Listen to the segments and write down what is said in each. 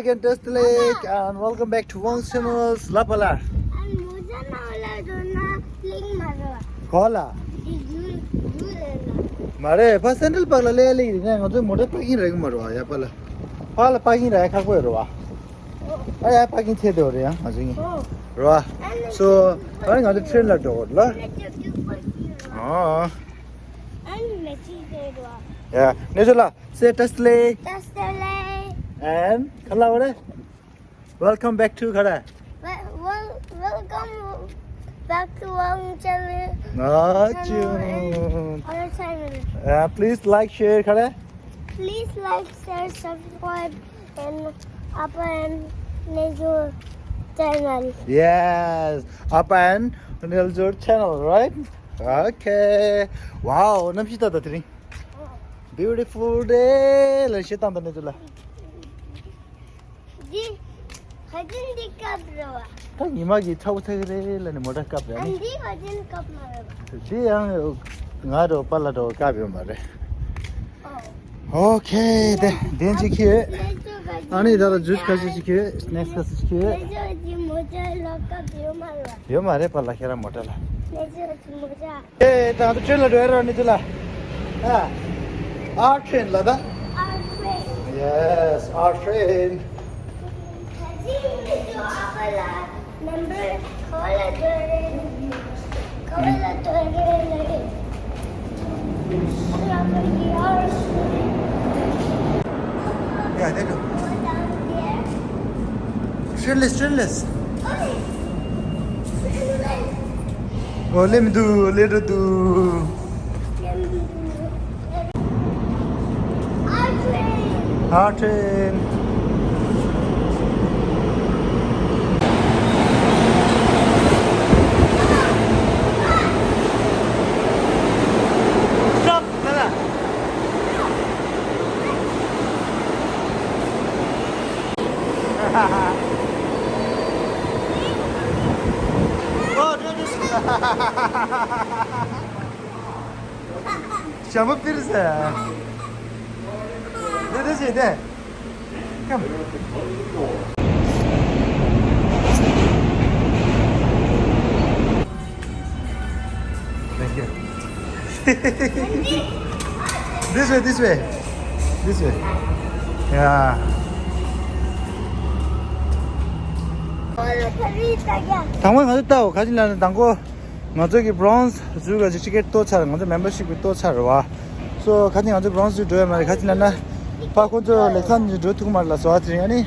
again, Test Lake, and welcome back to One Channel's Lapala. Kola. Mare, pa Central Park le le ni nga tu motor parking reg marwa ya pala. Pala parking ra kha ko ro. Ay parking the do re ya ma sing. Ro. So, ai nga tu train la do la. Oh. Yeah, Neljor, say Test Lake. And hello, welcome back to Khada. Welcome back to One Channel. Please like, share, Khada. Please like, share, subscribe, and Appa and Neljor channel. Yes, up and Neljor channel, right? Okay. Wow, namshita datri. Beautiful day. Let's sit on the Neljor. Hajin di cup rawa. Ta imagi thau thagre lane moda cup ya. Andi hajin cup marawa. Di ang ngaro pala do cup yo mare. Okay, then ji khe. Ani da juice khasi ji khe, snacks khasi ji khe. Neljor ji moja lokka yo marawa. Yo mare pala khera mota la. Neljor ji moja. Eh, ta to train la do ero ni tula. Ha. Our train la da. Our train. Yes, our train. Number call Yeah, they do. Trainless. Oh, let me do. Our train. Stop, Nana. Oh, don't just. Şamık birisi. Ne şey de. Come. Thank you. This way. Yeah. 당원 가졌다고 가질라는 당고 저기 브론즈 주가 티켓 또 차는 먼저 멤버십 또 차러 와. So 가진 아주 브론즈 줘야 말이 가질라나 파콘저 레칸 줘투고 말라서 와트리 아니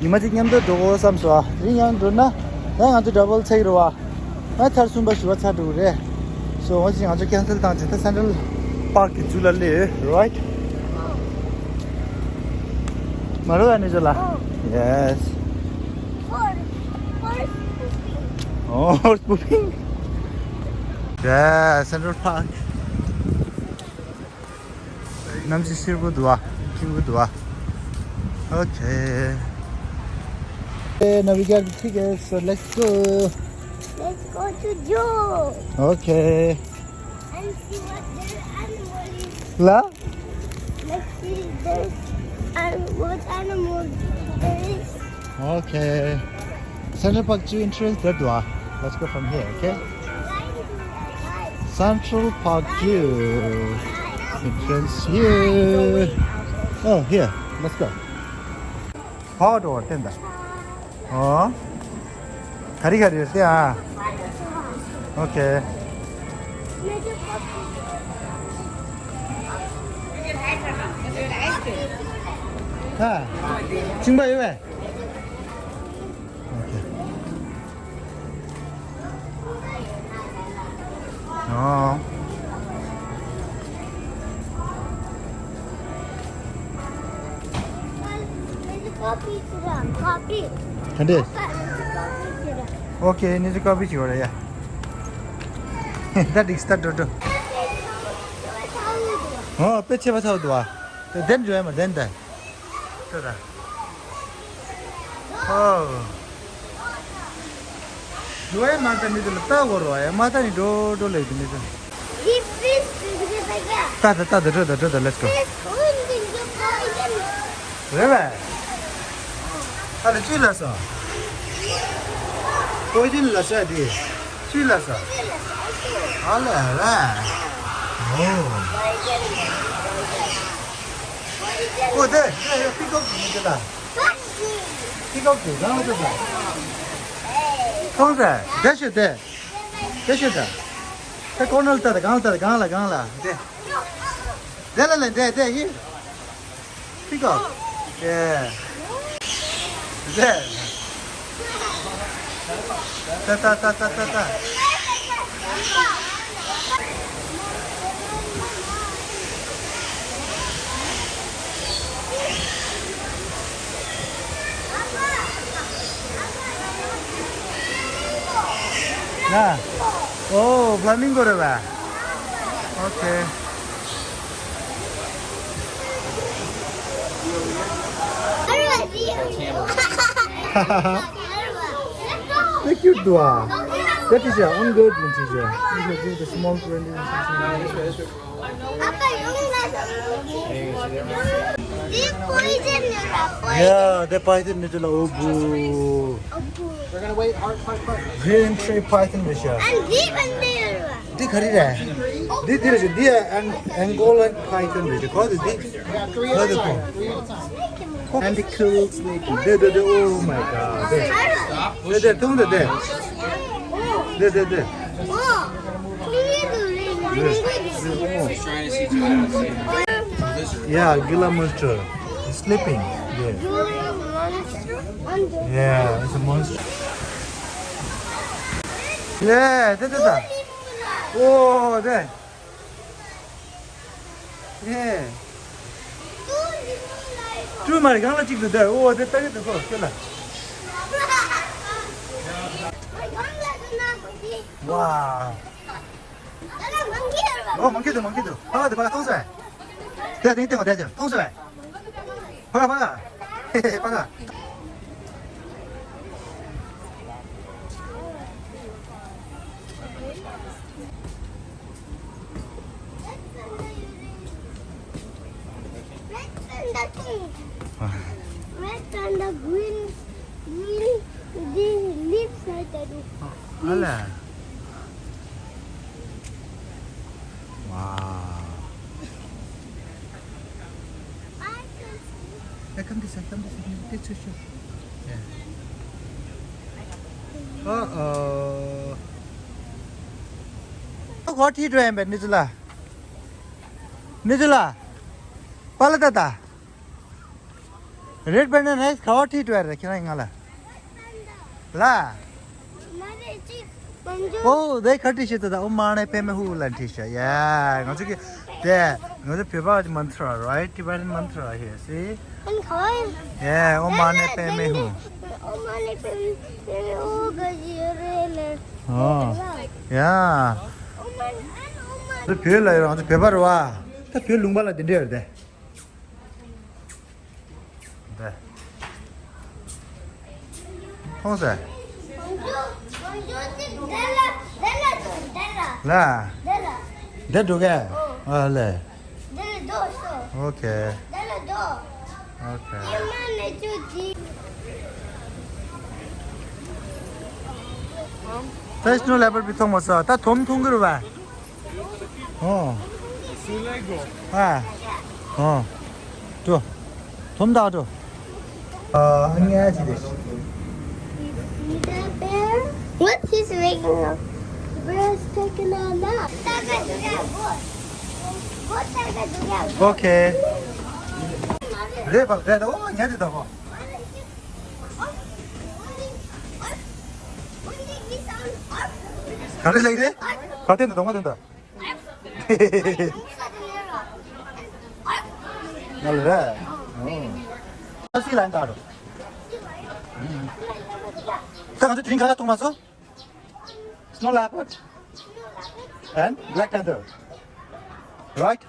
이마직 냠도 도고 삼서 리양 드나 나 아주 더블 차이로 와. 나 탈숨바 쉬와 차도래. So 어제 아주 캔슬 당했다 센트럴 파크 줄랄래. Right? 마루 아니잖아. Yes. Oh, horse pooping. Yeah, Central Park. Namji Sirbu Dua. Okay. Okay, now we got the tickets, so let's go. Let's go to zoo. Okay. And see what their animal is. La? Let's see what animal there is. Okay. Central Park Zoo entrance, that Dua. Let's go from here, okay? Central Park Zoo. Entrance here. Oh, here. Let's go. Power door, tenda. Oh. Kari yeah. Okay. Ha. Chingba yue. Oh. Copy. And this? Okay, need to copy you, yeah. That is that. Oh, pitch of a dua. Then you am then that. Oh. Joy Mata need the tower, Mata do late. Let's go. Where? 아니 찔렀어. 보이질렀어 디. 찔렀어. 알아. 오, 네. 픽업 문제다. 픽업 가는 거죠. 통제. 대셔대. 대셔대. 그 코너 따라 강라. 네. 네. 이. 픽업. 예. 네. 따. 나. 오, 플라밍고를 봐. 오케이. Very cute doa. That is your own good one, teacher. You should give the small friend. Yeah, the python is a obu. We're gonna wait. Heart. Green tree python is here. And deep and there. Di khari ra. Di Angolan python is called di. Yeah, three at a time. And the cool snake. Oh my god. There. Tung there. There. Yeah, Gila monster. It's sleeping. Yeah, it's a monster. Yeah, 됐다. 오, 네. 예. 두 마리 하나 찍도 돼. 오, 됐다. 껴라. 와. mangido. Paga, 통수해. 땡, 대죠. 통수해. paga. paga. Red and the green, the leaves like that. 알라. 와. Come this. Take your shoe. Yeah. Uh-oh. What he doing, Nijula? Palatata. Red band and rice, what he doing? La. Oh, they cut it to the Omane Pemehul and Tisha. Yeah, no, the Pivot mantra, right? Tibetan mantra here, see? Yeah, Omane Pemehu. Oh, yeah. The pill on the paper, the pill Lumbala did there. How's that? La. That do get? Oh, le. Okay. There's no level between us. That Tom Tungur ba. Oh. Oh. Do. Tom da do. What is making up? Bear's taking a nap. Okay. Red, oh, yeah, the dog. Got it like that? Got in the dog. Oh. See, land out. Can't you drink a tomato? Snow leopard and black panther, right?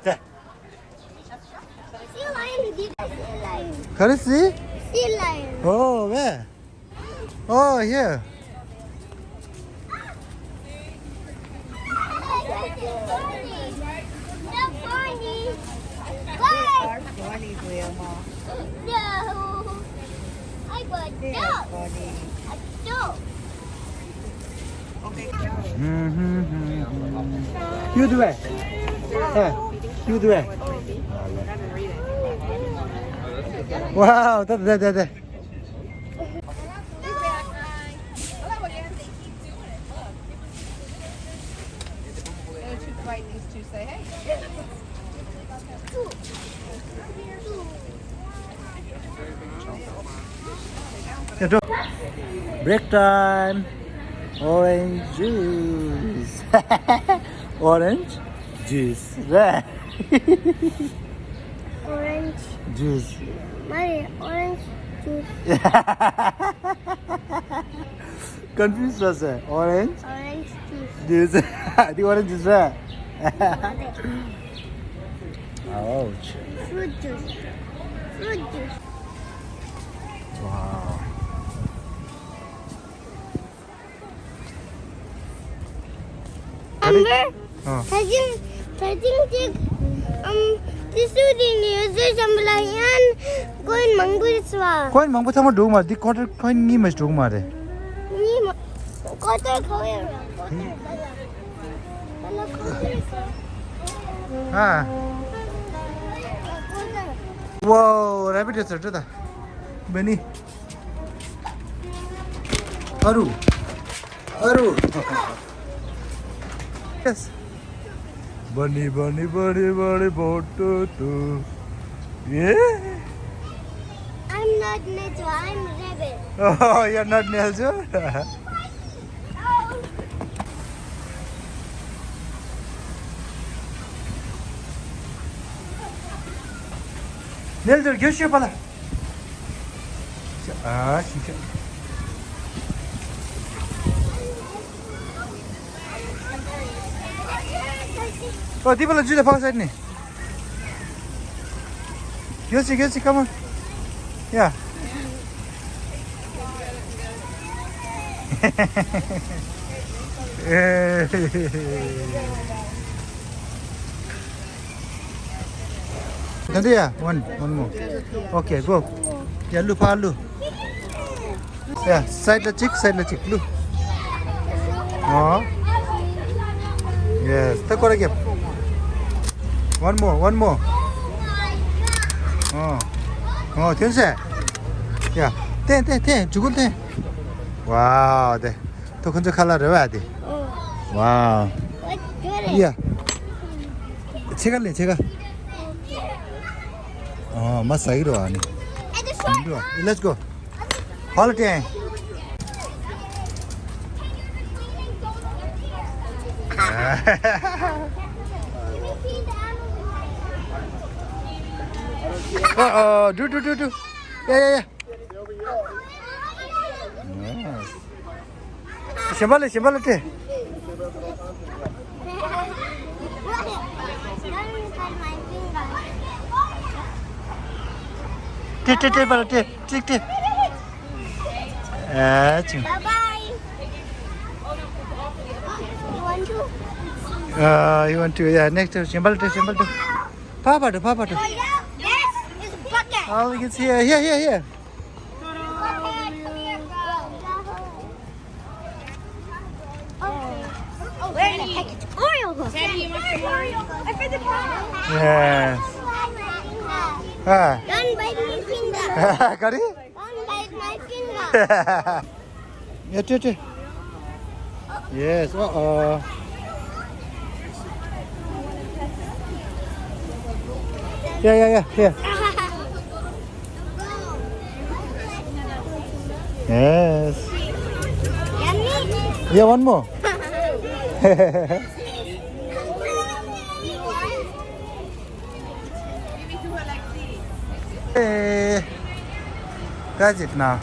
Yeah. Can you see? Sea lion. Oh, where? Oh, here. No. You do it. You do it. Wow, that. These two say, hey. Break time. Orange juice. Orange juice. Right. Orange. Juice. Mari, orange juice. Confused was it? Orange Orange juice. juice. The orange juice, right? Mari, Ouch. fruit juice. Fruit juice. Wow. Amber, Oh. sa진 찍 tisu di sambalayan koin mangguriswa. Coin mang putama dog mar. The quarter coin ni mas dog mar. Ni kotor khawai. Ala khawai. Ah. Wow, rabbit is there. Benny. Aru. Yes. Bunny, potato. Yeah. I'm not Neljor, I'm rabbit. Oh, you're not Neljor? Neljor, get your pala. Ah, she. Oh, people are just outside me. Get you, come on. Yeah. Nadia, one more. Okay, go. Yeah, look, look. Yeah, side the chick, look. Oh. Yes, take what again. One more. Oh, tense. Yeah, ten, 죽을 때. Wow, 네. 더 கொஞ்சம் 컬러를 해야 돼. Wow. Yeah. 제가. 마사이로 아니. Let's go. Holiday. Do. Yeah. Yes. Shambal te. Don't cut my finger. Tick. Bye-bye. You want to? You want to? Yeah, next to Shambal te. Papa to. Yes, it's a bucket. Oh, we can see here. Where's the package? Oreo. Daddy, you want some Oreo? I found the package. Yes. Don't bite my finger. Got it? Don't bite my finger. Yeah. Yes. Yeah. Yes. Yummy. Yeah, one more. Hey, that's it now.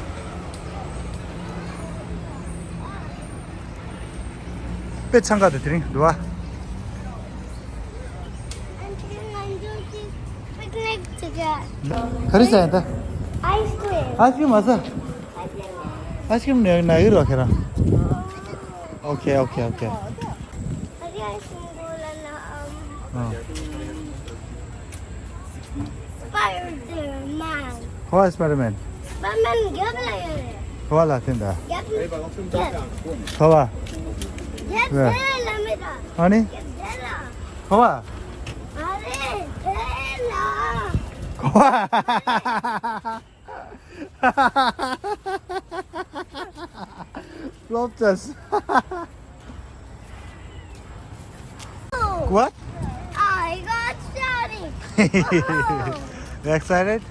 배 참가도 드링 누가? Picnic together. 그래서 한다. Ice cream. 아이스크림 왔어. 아이스크림 나 이리 와케라. 오케이. Adi ice cream bola na Spider-Man. 호 스파이더맨. Spider-Man gabla yun. Koala 된다. Yep. 봐봐. Yep. 왜? 랍니다. 아니? Yep. 봐봐. 아래 텔라. 거봐. Floptas. What? I got shouting. You excited?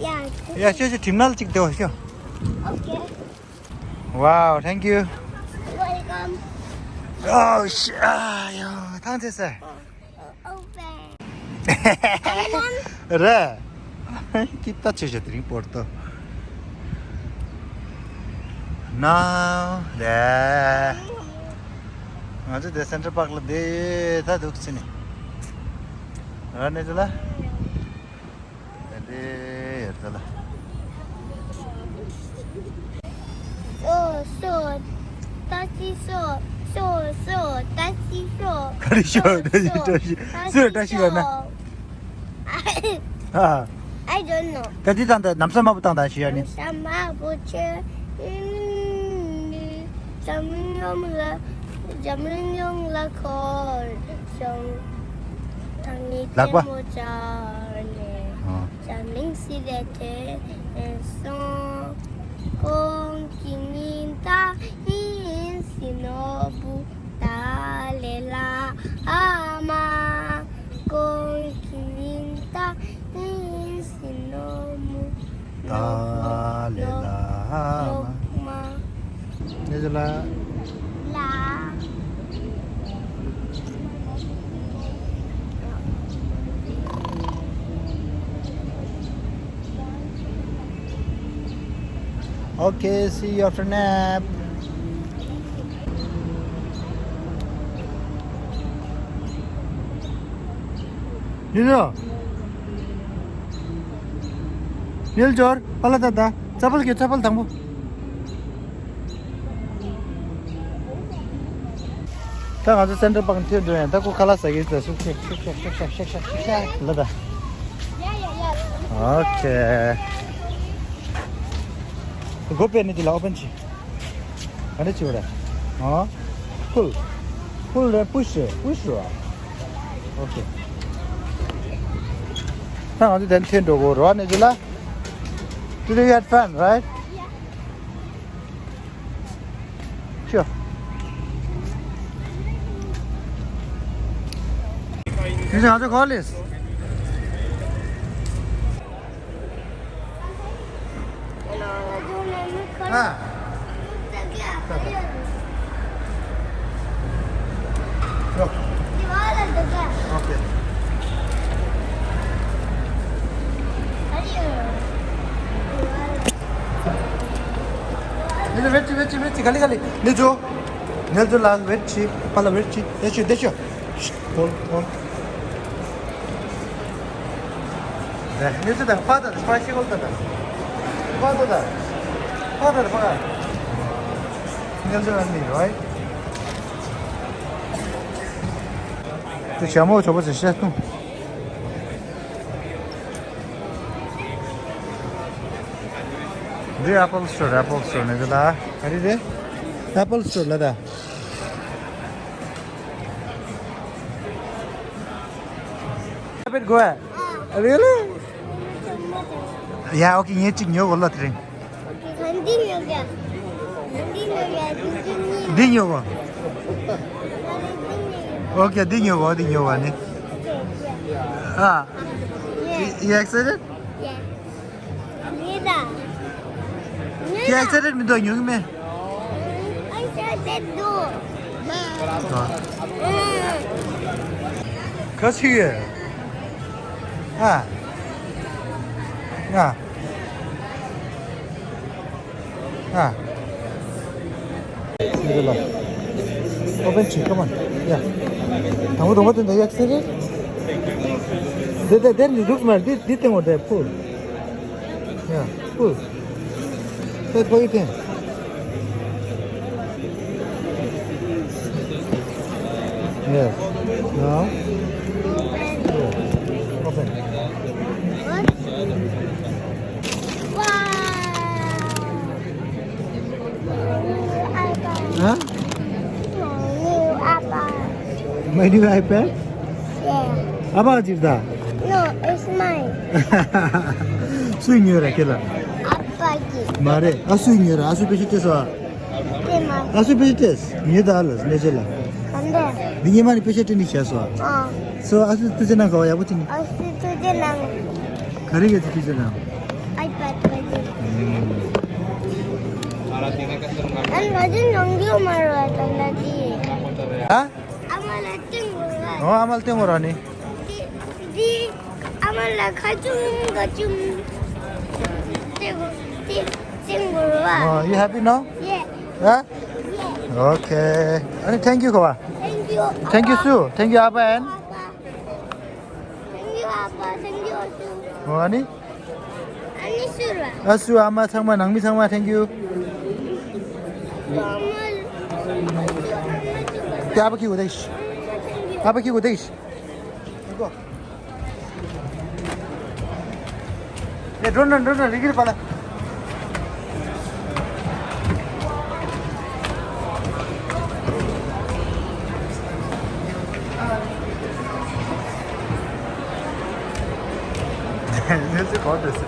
Yeah. Yeah, show 팀날 찍대요. Show. Okay. Wow, thank you. Welcome. Oh, shit. 아유, 당했어. Open. 그래. 기타 치셔드린 포르토. Now, there. 아주 내 센터 파크로 대다 독치네. 안에 들라. 네, 들라. So, 다시 다시 가리쇼, 다시 가나. 아, I don't know. 가디단다 남산마부터 다시 하니. Sama bocah ini jamling la kor song tangi Lakwa? temojane 어. jamling sidete song kong kininta in sinobu talela ama kong kininta in sinobu 달래라. 내줄라. La. Okay, see you after nap. Neljor, pala dada. Chapal tangbo. 딱 아주 센터방 튀어줘야 딱 갈라서기 있어. 슉슉 라다. Yeah. 오케이. 고ペ니 딜라 오픈치. 안에 치우라. 풀 push. 오케이. 딱 아주 된 튀어도고 로안에 줄라. Today you had fun, right? Yeah. Sure. 이제 아주 걸리스. 아. 오케이. 이제 웨치 갈리 내줘. 내줘 라 웨치 팔라 웨치 대쇼 홀 네, 내줘다 파다 스파이시 골다다 파다 파 내줘 언니 right 또 샤모 줘보자 시작 좀 The Apple Store 내줘라 어디 돼? Apple Store 라다 Dapat gua really? Ya, okay, ini cing yo golot ring. Dinyo go. Okay, dinyo go ni. Ah. You excited? You excited me doing me? I said do. Kasi Ah. Ah. Itulah. Open chick, come on. Yeah. Kamu tunggu you excited? Then you look mal. This thing over there, pull. Yeah, pull. Let's go again. Yes. Now. Open. Wow. Huh? New Appa. My new iPad? Yeah. 아빠가 집다. No, it's mine. 수익녀라 걔라. 아빠기. 말해. 아수익녀라. 아수 베시테서. 때만. 아수 베시테스. 니에다 알았어. 내절라. 근데 니게만이 베시테니 샤서. 서 아수 뜨잖아 거 야부티니. 어스트제랑 가리게 지키잖아. 아이패드까지. 난 가진 연기로 말로 했던다지. 아? 아마라 땡으로. 아말 땡오라니. 디 아마라 가진 거좀 땡으로 와. You happy now? 예. Yeah? 예. Okay. 아니 thank you 거봐. Thank you. Thank you Sue. Thank you 아빠 and. Thank you 아빠. Thank you 수. 아니? 아니 수라. 아수 아마 상마 낭미 상마 thank you. 아빠 키고 대시. 아빠 키고 대시. 이거. 야 런던 이길 빨라. 이제 거 됐어.